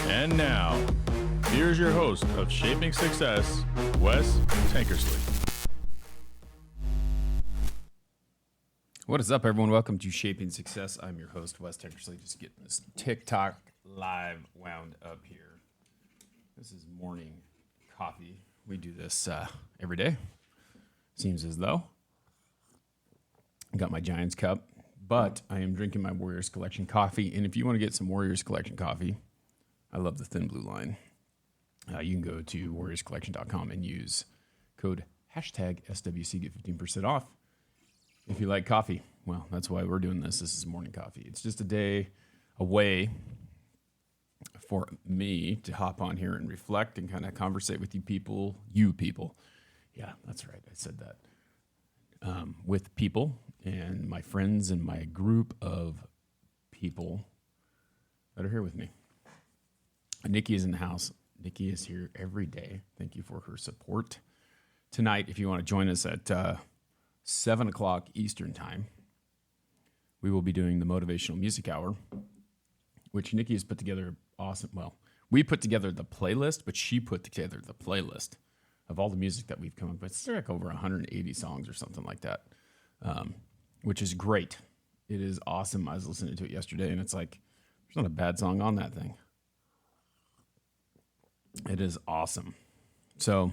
And now, here's your host of Shaping Success, Wes Tankersley. What is up, everyone? Welcome to Shaping Success. I'm your host, Wes Tankersley. Just getting this TikTok live wound up here. This is morning coffee. We do this every day. Seems as though. I got my Giants cup, but I am drinking my Warriors Collection coffee. And if you want to get some Warriors Collection coffee, I love the Thin Blue line. You can go to warriorscollection.com and use code hashtag SWC, get 15% off. If you like coffee, well, that's why we're doing this. This is morning coffee. It's just a way for me to hop on here and reflect and kind of conversate with you people. Yeah, that's right. I said that. With people and my friends and my group of people that are here with me. Nikki is in the house. Nikki is here every day. Thank you for her support. Tonight, if you want to join us at 7 o'clock Eastern time, we will be doing the Motivational Music Hour, which Nikki has put together awesome. Well, we put together the playlist, but she put together the playlist of all the music that we've come up with. It's like over 180 songs or something like that, which is great. It is awesome. I was listening to it yesterday, and it's like, there's not a bad song on that thing. It is awesome. So,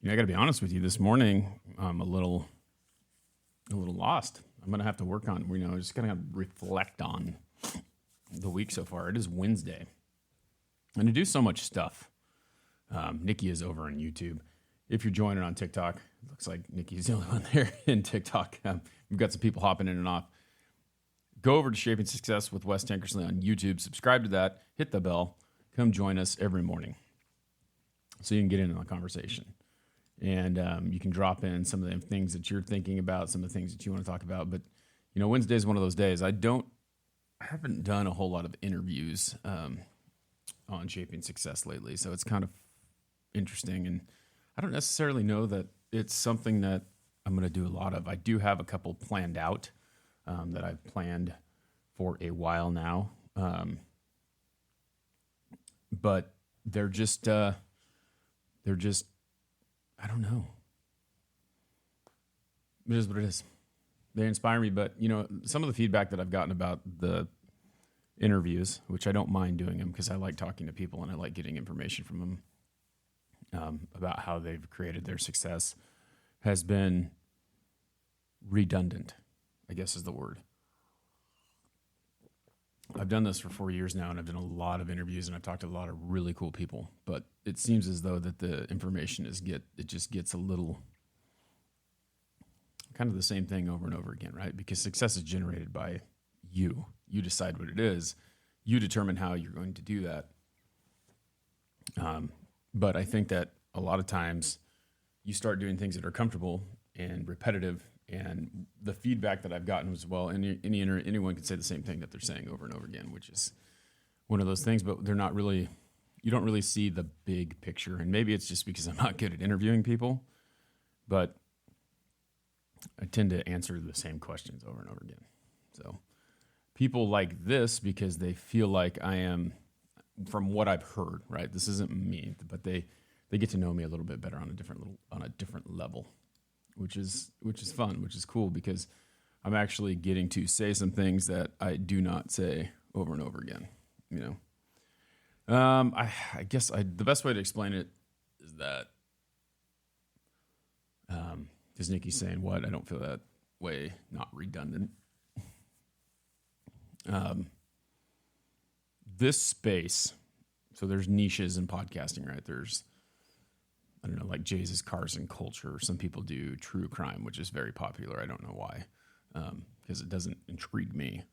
I got to be honest with you. This morning, I'm a little lost. I'm going to have to work on, just going to reflect on the week so far. It is Wednesday. And to do so much stuff. Nikki is over on YouTube. If you're joining on TikTok, it looks like Nikki's the only one there in TikTok. We've got some people hopping in and off. Go over to Shaping Success with Wes Tankersley on YouTube. Subscribe to that. Hit the bell. Come join us every morning so you can get in on the conversation. And you can drop in some of the things that you're thinking about, some of the things that you want to talk about. But, Wednesday is one of those days. I haven't done a whole lot of interviews on Shaping Success lately. So it's kind of interesting. And I don't necessarily know that it's something that I'm going to do a lot of. I do have a couple planned out that I've planned for a while now. But they're just, I don't know. It is what it is. They inspire me, but some of the feedback that I've gotten about the interviews, which I don't mind doing them because I like talking to people and I like getting information from them about how they've created their success, has been redundant, I guess is the word. I've done this for 4 years now, and I've done a lot of interviews, and I've talked to a lot of really cool people. But it seems as though that the information it just gets a little kind of the same thing over and over again, right? Because success is generated by you. You decide what it is. You determine how you're going to do that. But I think that a lot of times you start doing things that are comfortable and repetitive. And the feedback that I've gotten was, well, anyone can say the same thing that they're saying over and over again, which is one of those things, but they're not really, you don't really see the big picture. And maybe it's just because I'm not good at interviewing people, but I tend to answer the same questions over and over again. So people like this because they feel like I am, from what I've heard, right? This isn't me, but they get to know me a little bit better on a different level. Which is fun, which is cool because I'm actually getting to say some things that I do not say over and over again. I guess the best way to explain it is that because Nikki's saying what I don't feel that way, not redundant. This space, so there's niches in podcasting, right? There's like Jay's Cars and Culture. Some people do true crime, which is very popular. I don't know why, because it doesn't intrigue me.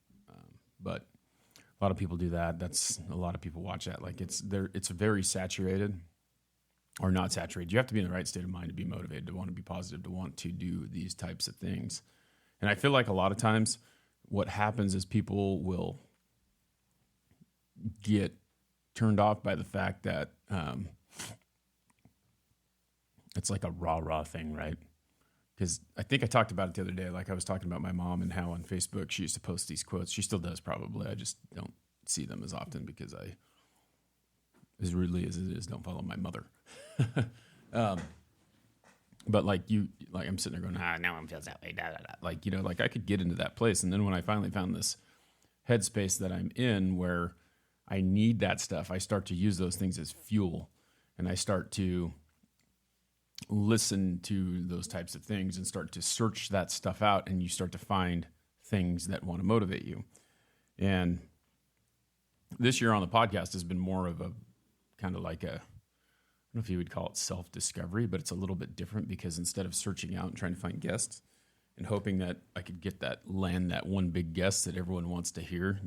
But a lot of people do that. That's a lot of people watch that. Like it's very saturated or not saturated. You have to be in the right state of mind to be motivated, to want to be positive, to want to do these types of things. And I feel like a lot of times what happens is people will get turned off by the fact that it's like a rah-rah thing, right? Because I think I talked about it the other day. Like I was talking about my mom and how on Facebook she used to post these quotes. She still does probably. I just don't see them as often because I, as rudely as it is, don't follow my mother. But like I'm sitting there going, now I'm feels that way. Da, da, da. Like, like I could get into that place. And then when I finally found this headspace that I'm in where I need that stuff, I start to use those things as fuel, and I start to listen to those types of things and start to search that stuff out, and you start to find things that want to motivate you. And this year on the podcast has been more of a kind of like I don't know if you would call it self-discovery, but it's a little bit different because instead of searching out and trying to find guests and hoping that I could land that one big guest that everyone wants to hear,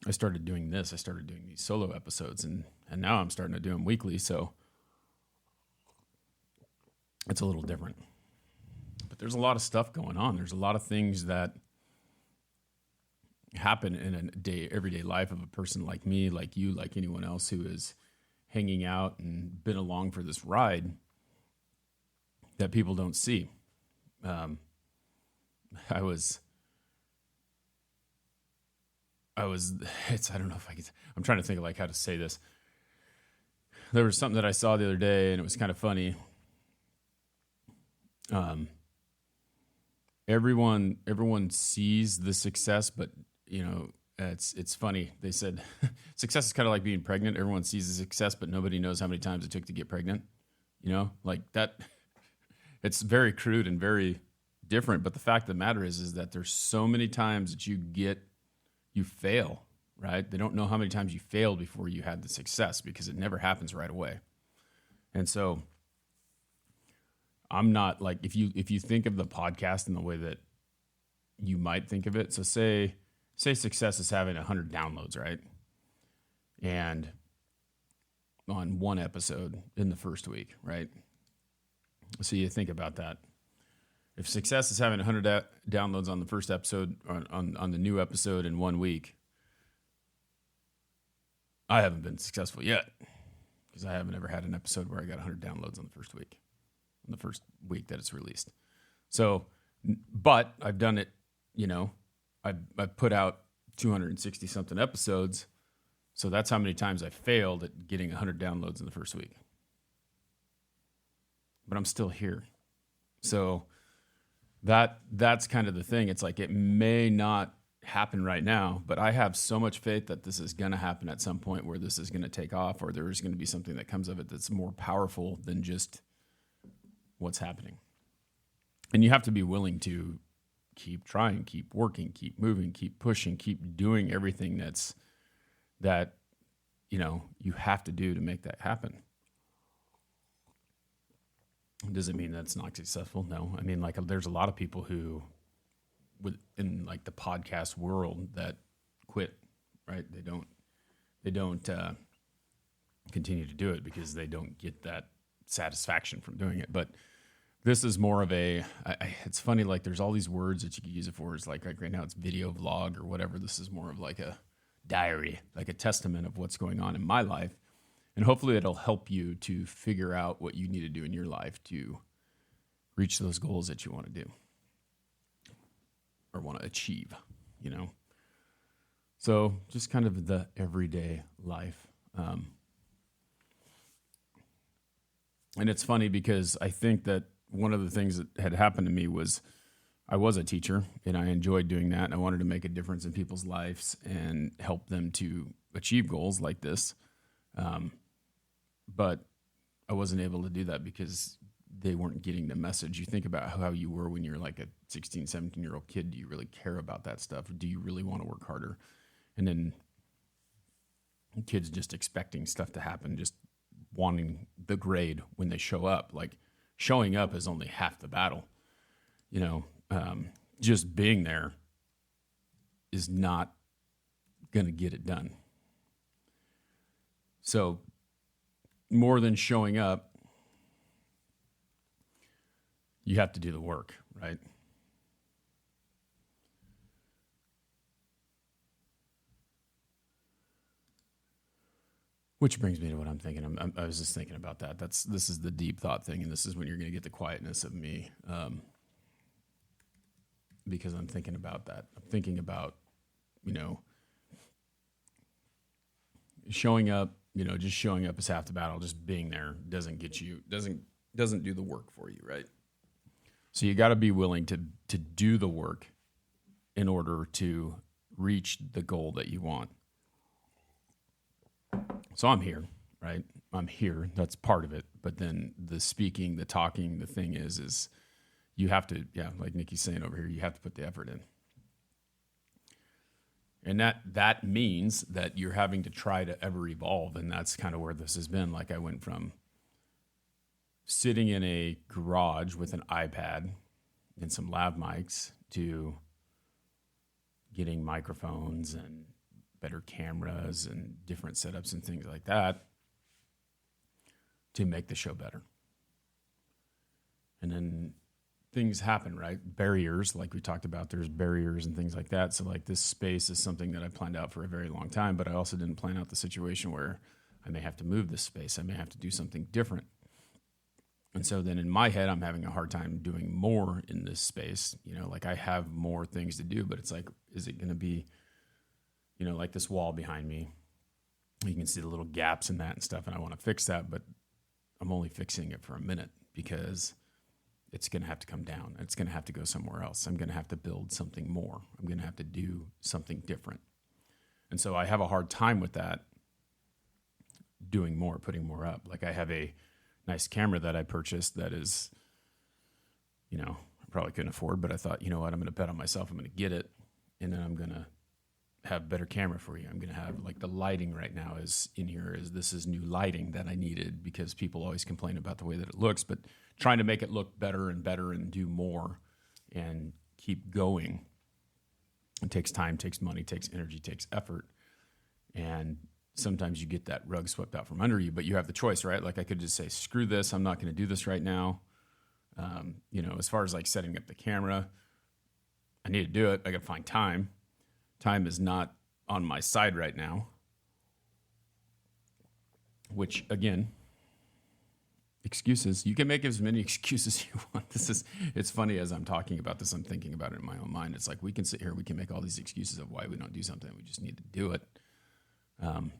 I started doing this. I started doing these solo episodes, and now I'm starting to do them weekly. So it's a little different, but there's a lot of stuff going on. There's a lot of things that happen in everyday life of a person like me, like you, like anyone else who is hanging out and been along for this ride that people don't see. I don't know if I'm trying to think of like how to say this. There was something that I saw the other day and it was kind of funny. Everyone sees the success, but it's funny. They said success is kind of like being pregnant. Everyone sees the success, but nobody knows how many times it took to get pregnant. Like that. It's very crude and very different. But the fact of the matter is that there's so many times that you fail, right? They don't know how many times you failed before you had the success because it never happens right away. And so I'm not like, if you think of the podcast in the way that you might think of it. So say success is having 100 downloads, right? And on one episode in the first week, right? So you think about that. If success is having 100 downloads on the first episode, on the new episode in 1 week, I haven't been successful yet because I haven't ever had an episode where I got 100 downloads on the first week that it's released. So, but I've done it, I've put out 260 something episodes. So that's how many times I failed at getting 100 downloads in the first week. But I'm still here. So that's kind of the thing. It's like it may not happen right now, but I have so much faith that this is going to happen at some point where this is going to take off, or there's going to be something that comes of it that's more powerful than just what's happening. And you have to be willing to keep trying, keep working, keep moving, keep pushing, keep doing everything that you have to do to make that happen. Does it mean that's not successful? No. I mean, like, there's a lot of people who, in like the podcast world, that quit, right? They don't continue to do it because they don't get that satisfaction from doing it. But this is more of it's funny, like there's all these words that you could use it for. It's like right now it's video vlog or whatever. This is more of like a diary, like a testament of what's going on in my life. And hopefully it'll help you to figure out what you need to do in your life to reach those goals that you want to do or want to achieve, So just kind of the everyday life. And it's funny because I think that one of the things that had happened to me was I was a teacher and I enjoyed doing that. And I wanted to make a difference in people's lives and help them to achieve goals like this. But I wasn't able to do that because they weren't getting the message. You think about how you were when you're like a 16, 17-year-old kid. Do you really care about that stuff? Do you really want to work harder? And then kids just expecting stuff to happen, just wanting the grade when they show up. Like showing up is only half the battle. Just being there is not going to get it done. So more than showing up, you have to do the work, right? Which brings me to what I'm thinking. I was just thinking about that. This is the deep thought thing, and this is when you're going to get the quietness of me, because I'm thinking about that. I'm thinking about showing up, just showing up is half the battle. Just being there doesn't get you, doesn't do the work for you, right? So you got to be willing to do the work in order to reach the goal that you want. So I'm here, right? I'm here. That's part of it. But then the speaking, the talking, the thing is you have to, like Nikki's saying over here, you have to put the effort in. And that means that you're having to try to ever evolve. And that's kind of where this has been. Like I went from sitting in a garage with an iPad and some lav mics to getting microphones and better cameras and different setups and things like that to make the show better. And then things happen, right? Barriers, like we talked about, there's barriers and things like that. So like this space is something that I planned out for a very long time, but I also didn't plan out the situation where I may have to move this space. I may have to do something different. And so then in my head, I'm having a hard time doing more in this space. Like I have more things to do, but it's like, is it going to be, like this wall behind me? You can see the little gaps in that and stuff, and I want to fix that, but I'm only fixing it for a minute because it's going to have to come down. It's going to have to go somewhere else. I'm going to have to build something more. I'm going to have to do something different. And so I have a hard time with that, doing more, putting more up. Like I have a nice camera that I purchased that is, I probably couldn't afford, but I thought, you know what, I'm going to bet on myself. I'm going to get it, and then I'm going to have better camera for you. I'm going to have, like, the lighting right now is in here this is new lighting that I needed because people always complain about the way that it looks, but trying to make it look better and do more and keep going. It takes time, takes money, takes energy, takes effort. And sometimes you get that rug swept out from under you, but you have the choice, right? Like I could just say, screw this. I'm not going to do this right now. As far as like setting up the camera, I need to do it. I got to find time. Time is not on my side right now, which again, excuses. You can make as many excuses as you want. It's funny as I'm talking about this, I'm thinking about it in my own mind. It's like we can sit here, we can make all these excuses of why we don't do something. We just need to do it. Find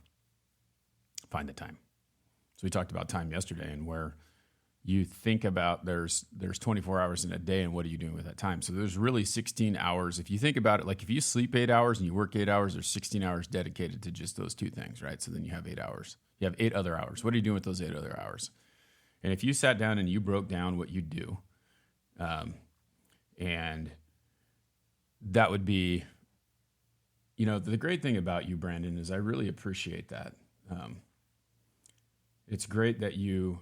the time. So we talked about time yesterday, and where you think about there's 24 hours in a day, and what are you doing with that time? So there's really 16 hours. If you think about it, like if you sleep 8 hours and you work 8 hours, there's 16 hours dedicated to just those two things, right? So then you have 8 hours. You have 8 other hours. What are you doing with those 8 other hours? And if you sat down and you broke down what you do, and that would be, the great thing about you, Brandon, is I really appreciate that. It's great that you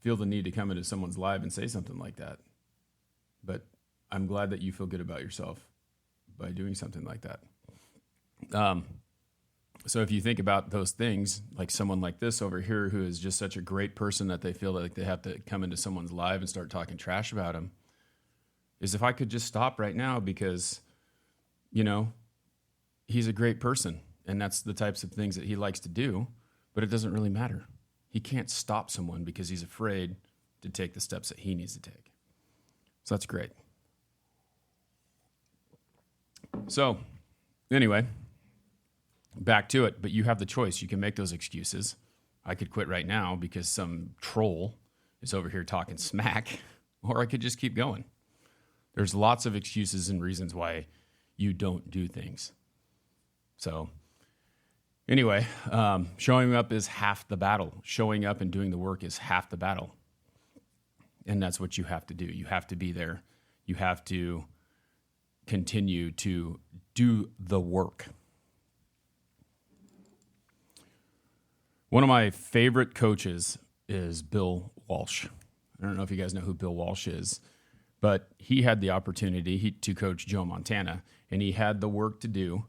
feel the need to come into someone's live and say something like that. But I'm glad that you feel good about yourself by doing something like that. So if you think about those things, like someone like this over here who is just such a great person that they feel like they have to come into someone's live and start talking trash about him, is if I could just stop right now because, he's a great person and that's the types of things that he likes to do, but it doesn't really matter. He can't stop someone because he's afraid to take the steps that he needs to take. So that's great. So anyway, back to it, but you have the choice. You can make those excuses. I could quit right now because some troll is over here talking smack, or I could just keep going. There's lots of excuses and reasons why you don't do things. So anyway, showing up is half the battle. Showing up and doing the work is half the battle. And that's what you have to do. You have to be there. You have to continue to do the work. One of my favorite coaches is Bill Walsh. I don't know if you guys know who Bill Walsh is, but he had the opportunity to coach Joe Montana, and he had the work to do,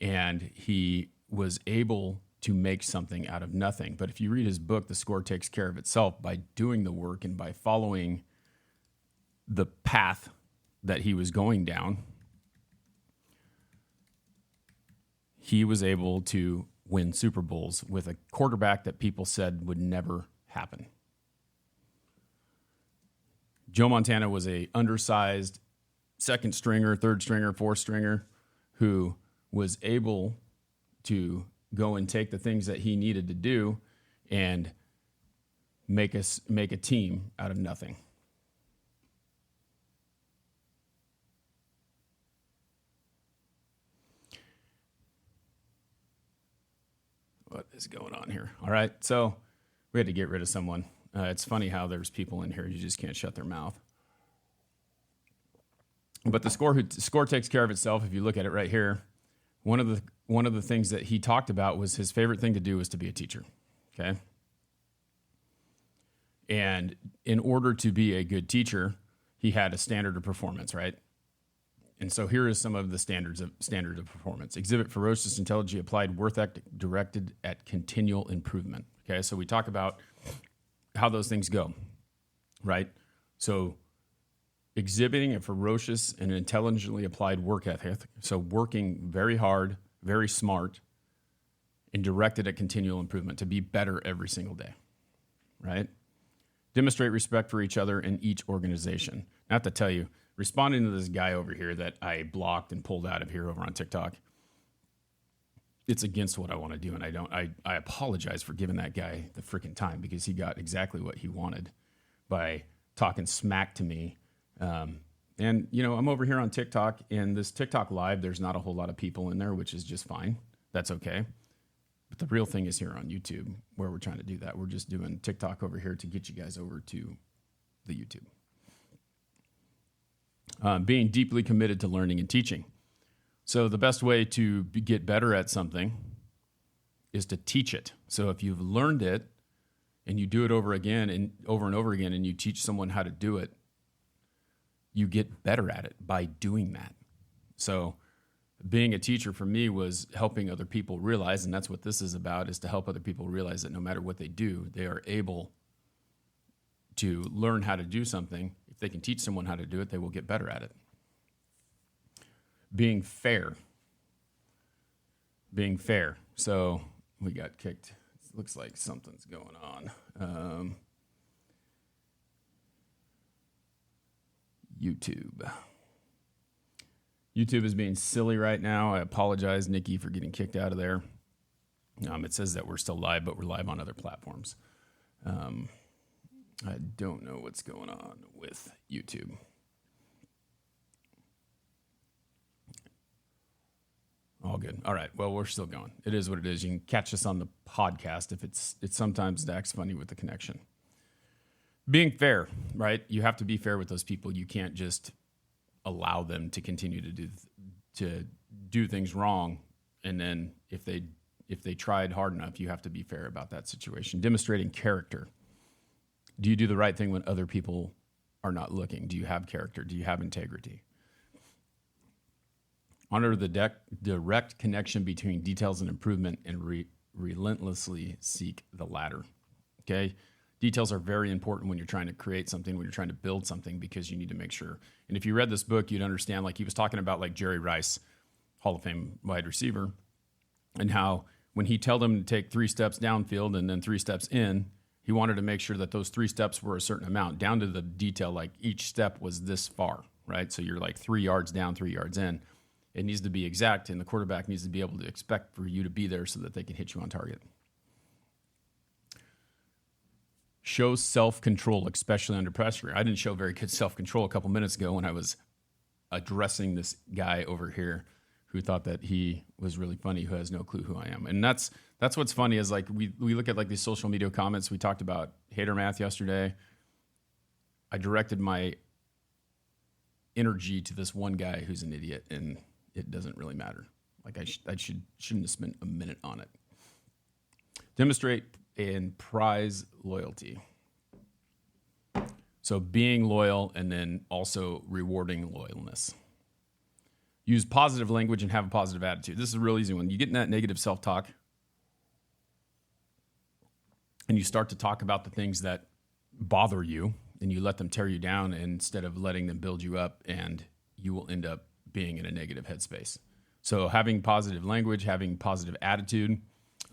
and he was able to make something out of nothing. But if you read his book, The Score Takes Care of Itself, by doing the work and by following the path that he was going down, he was able to win Super Bowls with a quarterback that people said would never happen. Joe Montana was a undersized second stringer, third stringer, fourth stringer who was able to go and take the things that he needed to do and make a team out of nothing. What is going on here? All right, so we had to get rid of someone. It's funny how there's people in here you just can't shut their mouth. But the score takes care of itself. If you look at it right here, one of the things that he talked about was his favorite thing to do was to be a teacher. Okay, and in order to be a good teacher, he had a standard of performance, right? And so here is some of the standard of performance. Exhibit ferocious intelligence, applied work ethic, directed at continual improvement. Okay, so we talk about how those things go, right? So exhibiting a ferocious and intelligently applied work ethic, so working very hard, very smart, and directed at continual improvement to be better every single day, right? Demonstrate respect for each other in each organization. I have to tell you, responding to this guy over here that I blocked and pulled out of here over on TikTok, it's against what I want to do, and I apologize for giving that guy the freaking time because he got exactly what he wanted by talking smack to me. And, you know, I'm over here on TikTok, and this TikTok live, there's not a whole lot of people in there, which is just fine. That's okay. But the real thing is here on YouTube, where we're trying to do that. We're just doing TikTok over here to get you guys over to the YouTube. Being deeply committed to learning and teaching. So the best way to get better at something is to teach it. So if you've learned it and you do it over and over again, and you teach someone how to do it, you get better at it by doing that. So being a teacher for me was helping other people realize, and that's what this is about, is to help other people realize that no matter what they do, they are able to learn how to do something. If they can teach someone how to do it, they will get better at it. Being fair. Being fair. So we got kicked. It looks like something's going on. YouTube. YouTube is being silly right now. I apologize, Nikki, for getting kicked out of there. It says that we're still live, but we're live on other platforms. I don't know what's going on with YouTube. All good. All right. Well, we're still going. It is what it is. You can catch us on the podcast if it sometimes acts funny with the connection. Being fair, right? You have to be fair with those people. You can't just allow them to continue to do things wrong, and then if they tried hard enough, you have to be fair about that situation. Demonstrating character. Do you do the right thing when other people are not looking? Do you have character? Do you have integrity? Honor the direct connection between details and improvement, and relentlessly seek the latter. Okay? Details are very important when you're trying to create something, when you're trying to build something, because you need to make sure. And if you read this book, you'd understand, like he was talking about, like Jerry Rice, Hall of Fame wide receiver, and how when he told them to take 3 steps downfield and then 3 steps in, he wanted to make sure that those 3 steps were a certain amount, down to the detail, like each step was this far, right? So you're like 3 yards down, 3 yards in. It needs to be exact, and the quarterback needs to be able to expect for you to be there so that they can hit you on target. Show self-control, especially under pressure. I didn't show very good self-control a couple minutes ago when I was addressing this guy over here who thought that he was really funny, who has no clue who I am. And that's what's funny is, like, we look at like these social media comments. We talked about hater math yesterday. I directed my energy to this one guy who's an idiot, and it doesn't really matter. Like I shouldn't have spent a minute on it. Demonstrate and prize loyalty. So being loyal and then also rewarding loyalness. Use positive language and have a positive attitude. This is a real easy one. You get in that negative self-talk and you start to talk about the things that bother you, and you let them tear you down instead of letting them build you up, and you will end up being in a negative headspace. So having positive language, having positive attitude,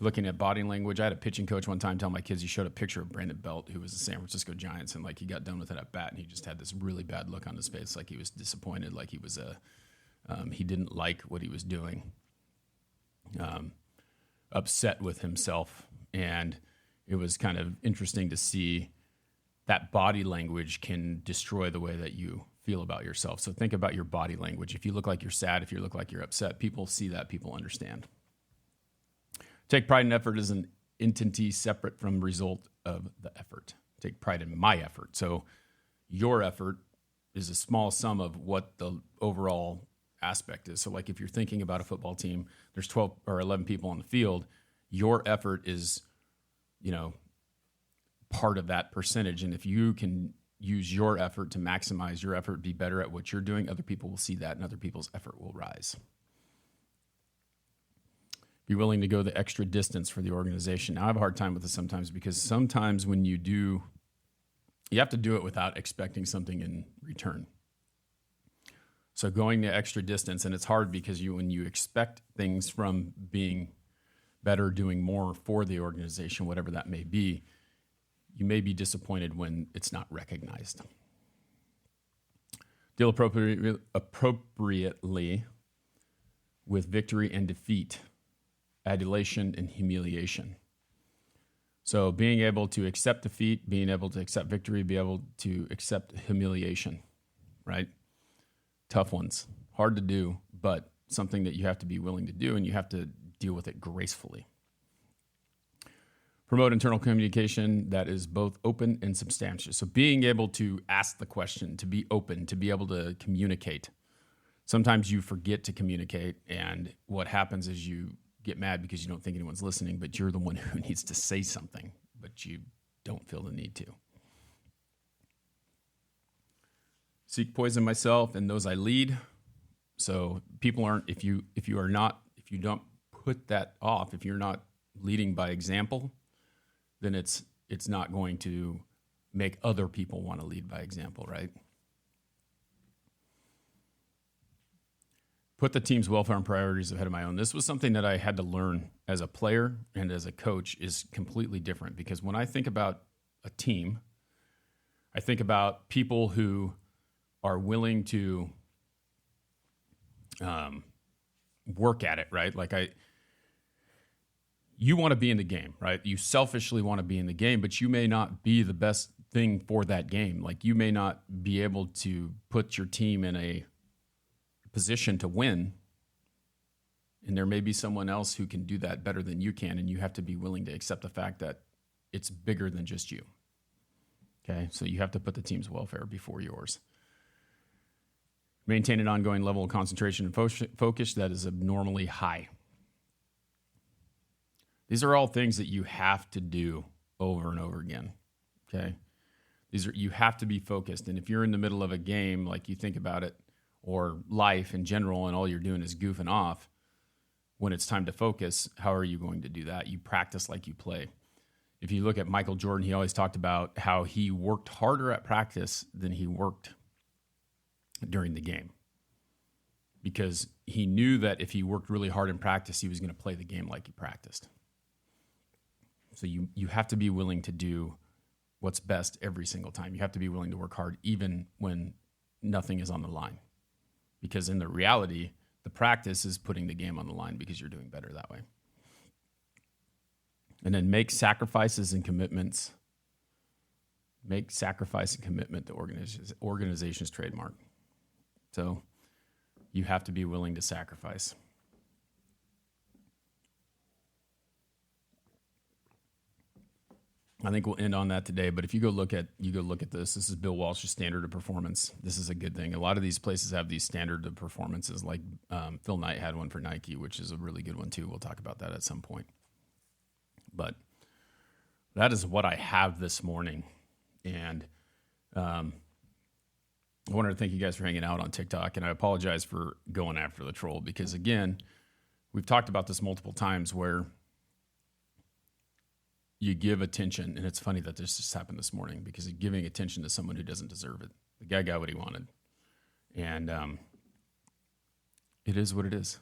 looking at body language. I had a pitching coach one time tell my kids, he showed a picture of Brandon Belt, who was the San Francisco Giants, and like he got done with it at bat, and he just had this really bad look on his face, like he was disappointed, like he was he didn't like what he was doing. upset with himself. And it was kind of interesting to see that body language can destroy the way that you feel about yourself. So think about your body language. If you look like you're sad, if you look like you're upset, people see that, people understand. Take pride in effort as an entity separate from result of the effort. Take pride in my effort. So your effort is a small sum of what the overall aspect is. So like if you're thinking about a football team, there's 12 or 11 people on the field, your effort is, part of that percentage. And if you can use your effort to maximize your effort, be better at what you're doing, other people will see that and other people's effort will rise. Be willing to go the extra distance for the organization. Now, I have a hard time with this sometimes because sometimes when you do, you have to do it without expecting something in return. So going the extra distance, and it's hard because when you expect things from being better, doing more for the organization, whatever that may be, you may be disappointed when it's not recognized. Deal appropriately with victory and defeat, adulation and humiliation. So being able to accept defeat, being able to accept victory, be able to accept humiliation, right? Tough ones, hard to do, but something that you have to be willing to do, and you have to deal with it gracefully. Promote internal communication that is both open and substantial. So being able to ask the question, to be open, to be able to communicate. Sometimes you forget to communicate, and what happens is you get mad because you don't think anyone's listening, but you're the one who needs to say something, but you don't feel the need to. Seek poison myself and those I lead. So people aren't, if you don't put that off, if you're not leading by example, then it's not going to make other people want to lead by example, right? Put the team's welfare and priorities ahead of my own. This was something that I had to learn as a player and as a coach is completely different, because when I think about a team, I think about people who are willing to work at it, right? You want to be in the game, right? You selfishly want to be in the game, but you may not be the best thing for that game. Like you may not be able to put your team in a position to win, and there may be someone else who can do that better than you can, and you have to be willing to accept the fact that it's bigger than just you. Okay, so you have to put the team's welfare before yours. Maintain an ongoing level of concentration and focus that is abnormally high. These are all things that you have to do over and over again, okay? You have to be focused, and if you're in the middle of a game, like you think about it, or life in general, and all you're doing is goofing off, when it's time to focus, how are you going to do that? You practice like you play. If you look at Michael Jordan, he always talked about how he worked harder at practice than he worked during the game, because he knew that if he worked really hard in practice, he was going to play the game like he practiced. So you have to be willing to do what's best every single time. You have to be willing to work hard even when nothing is on the line, because in the reality, the practice is putting the game on the line because you're doing better that way. And then make sacrifices and commitments. Make sacrifice and commitment to organization's trademark. So you have to be willing to sacrifice. I think we'll end on that today, but if you go look at this is Bill Walsh's standard of performance. This is a good thing. A lot of these places have these standard of performances, like Phil Knight had one for Nike, which is a really good one too. We'll talk about that at some point. But that is what I have this morning. And I wanted to thank you guys for hanging out on TikTok, and I apologize for going after the troll, because again, we've talked about this multiple times where you give attention, and it's funny that this just happened this morning, because you're giving attention to someone who doesn't deserve it. The guy got what he wanted, and it is what it is.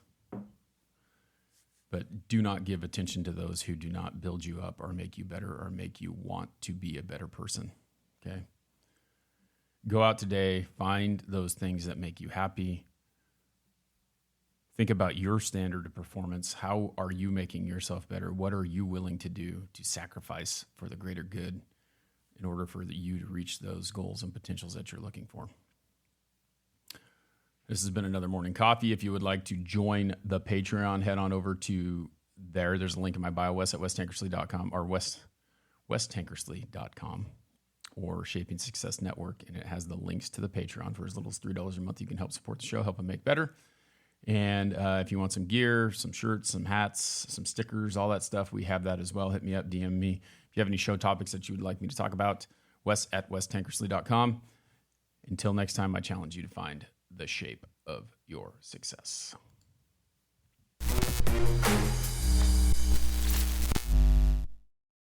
But do not give attention to those who do not build you up or make you better or make you want to be a better person, okay? Go out today, find those things that make you happy. Think about your standard of performance. How are you making yourself better? What are you willing to do to sacrifice for the greater good in order for you to reach those goals and potentials that you're looking for? This has been another morning coffee. If you would like to join the Patreon, head on over to there. There's a link in my bio, Wes at westtankersley.com or westtankersley.com or Shaping Success Network. And it has the links to the Patreon. For as little as $3 a month, you can help support the show, help it make better. And if you want some gear, some shirts, some hats, some stickers, all that stuff, we have that as well. Hit me up, DM me. If you have any show topics that you would like me to talk about, Wes at westtankersley.com. Until next time, I challenge you to find the shape of your success.